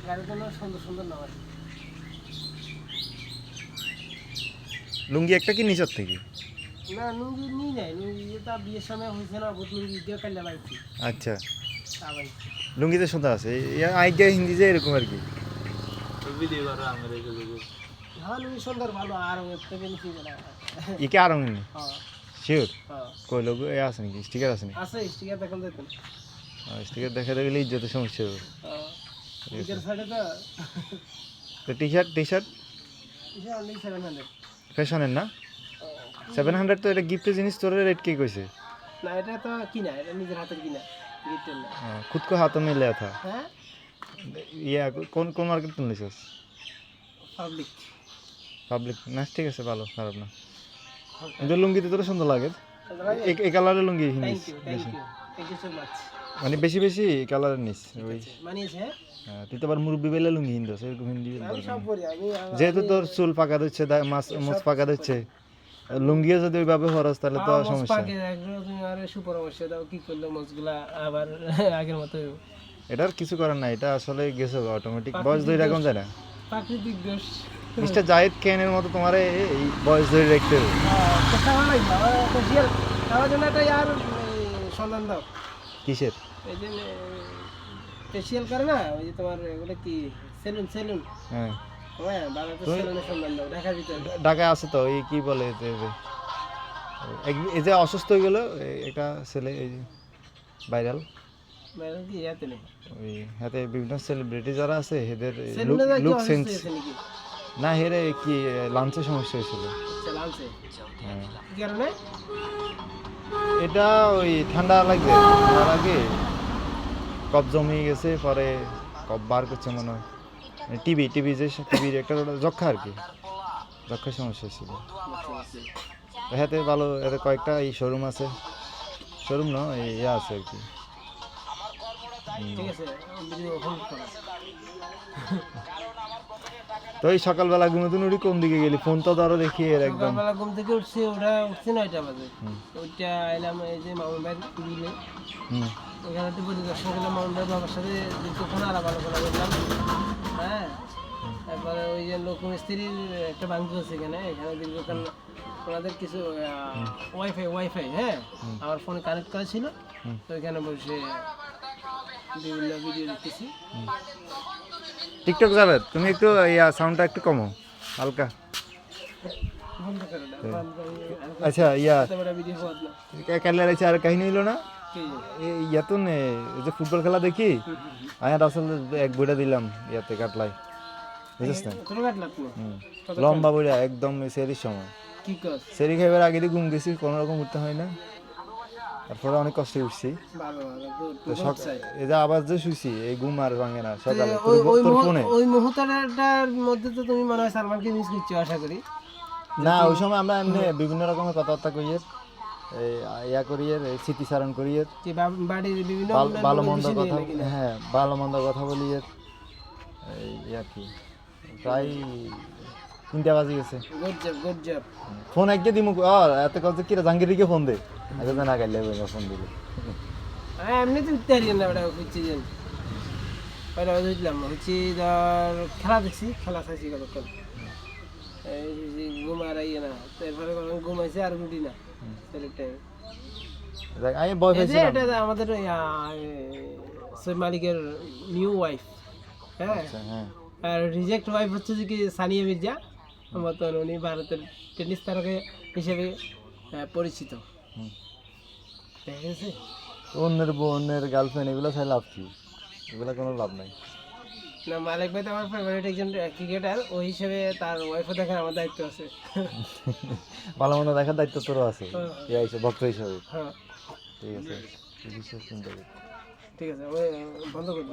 গাড়ির জন্য সুন্দর সুন্দর নাম আছে। লুঙ্গি একটা কি নিচের থেকে? না লুঙ্গি নিয়ে যায়, লুঙ্গি তা বিয়ের সময় হয়েছে না, বহুত লুঙ্গি দিয়ে কাল্লা বাইছি আচ্ছা, তা বাইছি। লুঙ্গিতে সুন্দর আছে আইগা হিন্দি যে এরকম আর কি। হ্যাঁ লুঙ্গি সুন্দর ভালো, আর এর থেকে নিচে না। ইকে আর নেই হ্যাঁ শিওর? হ্যাঁ কই লোগো এ আছে নাকি, স্টিকার আছে নাকি? আছে, স্টিকার দেখুন দেখুন। স্টিকার দেখাতে গেলে ইজ্জতের সমস্যা হবে। নিজের সাইডে তো টি শার্ট তো অনলি 700। ফ্যাশনের না? 700 তো এটা গিফটের জিনিস, তোর রেট কে কইছে? না এটা তো কিনা, এটা নিজের হাতের কিনা, গিফটের না। खुद को हाथों में लिया था হ্যাঁ ये कौन कौन मार्केट तुम लिखो? পাবলিক। পাবলিক না, ঠিক আছে, ভালো, খারাপ না। কিন্তু লুঙ্গিতে তোর সুন্দর লাগে, এই কালারের লুঙ্গি নিস বেশি, থ্যাংক ইউ সো মাচ। মানে বেশি বেশি কালারের নিস ওই। মানিয়েছে। হ্যাঁ, তুই তো আবার মুরব্বি বেলা লুঙ্গি হিন্দস, এরকম হিন্দি আমি সব পরি, আমি যেহেতু তোর চুল পাকা দিচ্ছে, মোচ পাকা দিচ্ছে, লুঙ্গিও যদি ওইভাবে খরচ তাহলে তো সমস্যা। পাকে একদম তুমি আর সুপরামর্শ দাও কি করলে মোজগুলা আবার আগের মতো। এটার কিছু করার নাই, এটা আসলে গেছে অটোমেটিক, বয়স ধরে রাখুন যায় না। প্রাকৃতিক দোষ। মিস্টার জাহিদ খানের মতো তোমার এই বয়স ধরে রাখতে হবে। কথা ভালো লাগবে আমার ফেসিয়াল আমার জন্য একটা আর সন্ধান দাও। কিসের? এই যে ফেসিয়াল করে না, ওই যে তোমার ওটা কি সেলুন সেলুন। হ্যাঁ, হ্যাঁ ভালো তো সেলুনের সন্ধান দাও ঢাকার ভিতরে। ঢাকায় আছে তো, এই কি বলে এই যে অসুস্থ হয়ে গেল একটা ছেলে, এই ভাইরাল, মানে কি ইয়াতে নেই ওই হাতে বিভিন্ন সেলিব্রিটি যারা আছে এদের সেলুনে যা কি লুক অসুস্থ সেন্স হয়েছে নাকি? না, হেরে কি লাঞ্চে সমস্যা হয়েছিল। চালানছে হ্যাঁ, কি কারণে? এটা ওই ঠান্ডা লাগবে, তার আগে কফ জমে গেছে, পরে কফ বার করছে মনে হয়, টিবি টিবি যে টিবির একটা যক্ষা আর কি, যক্ষার সমস্যা ছিল। হাতে ভালো, এতে কয়েকটা এই শোরুম আছে, শোরুম না এই ইয়ে আছে আর কি। ঠিক আছে ভিডিও হোল্ড করো। তো এই সকালবেলা ঘুমে তুমি উঠি কোন দিকে গেলি, ফোন তো ধরো দেখি এর একদম। সকালবেলা ঘুম থেকে উঠছি, ওটা উঠছি 9টা বাজে। ওইটা এলাম এই যে মামুন ভাইয়ের বিলে, ওইখানে একটু পরিদর্শন করলাম, মামুন ভাই বাবার সাথে দীর্ঘক্ষণ আলাপ আলোচনা করলাম। হ্যাঁ তারপরে ওই যে লোক মিস্ত্রির একটা বান্ধব আছে এখানে, এখানে দীর্ঘক্ষণ ওনাদের কিছু ওয়াইফাই হ্যাঁ আমার ফোনে কানেক্ট করা ছিল, তো ওইখানে বসে বিভিন্ন ভিডিও দেখতেছি। টিকটক যাবে, তুমি একটু ইয়া সাউন্ডটা একটু কমো হালকা। বন্ধ করে দাও, আচ্ছা ইয়া বড় ভিডিও হওয়ার না। কালের আছে আর কাহিনী হইলো না, কি ইয়াতো নে এই যে ফুটবল খেলা দেখি, আমি আসলে এক বইটা দিলাম ইয়াতে কাটলাই, বুঝছিস না? তোর কাটলা তুমি লম্বা বইটা একদম সেরির সময়, কি কর? সেরি খাইবার আগে দিয়ে ঘুম গেছি, কোনো রকম উঠতে হয় না, তারপরে অনেক কষ্টে উঠছি। ভালো ভালো তো গুড গুড চাই। এই যে আবার যে শুইছি এই ঘুম আর ভাঙে না সকালে তোর ফোনে। ওই মুহূর্তটার মধ্যে তো তুমি মনে হয় সালমানকে মিস করছো আশা করি। না ওই সময় আমরা এমনি বিভিন্ন রকমের কথাবার্তা কইয়ের, এই ইয়া করিয়ের, এই স্মৃতিচারণ করিয়ের, কি বাড়ির বিভিন্ন ভালো মন্দ কথা, হ্যাঁ ভালো মন্দ কথা বলিয়ের, এই আর কি প্রায় 3টা বাজে গেছে। Good job. ফোন একগে দিমু এত কথা কি জাহাঙ্গীরকে ফোন দে, আগে না গাইলে ফোন দিলে। হ্যাঁ এমনি তো উঠতে পারি না, ওটা হচ্ছে যে ওটা বুঝলাম হচ্ছে ধর খেলা দেখছি, খেলা চাইছি কতক্ষণ, এই ঘুম আর ইয়ে না, তারপরে ঘুমাইছে আর উঠি না টাইম। আমি ভয় পেয়েছিলাম। এটা আমাদের সৈয়দ মালিকের নিউ ওয়াইফ, হ্যাঁ হ্যাঁ, আর রিজেক্ট ওয়াইফ হচ্ছে যে কি সানিয়া মির্জা, মতন উনি ভারতের টেনিস তারকা হিসেবে পরিচিত। দেখা গেছে অন্যের বউ অন্যের গার্লফ্রেন্ড এগুলো চাই লাভ কি, এগুলো কোনো লাভ নাই। না মালিক ভাই তো আমার ফেভারিট একজন ক্রিকেটার, ওই হিসেবে তার ওয়াইফও দেখার আমার দায়িত্ব আছে। ভালো মন্দ দেখার দায়িত্ব তোরও আছে, ইয়া হিসেবে ভক্ত হিসাবে। হ্যাঁ ঠিক আছে, চিন্তা করি। ঠিক আছে, আমি বন্ধ করবো।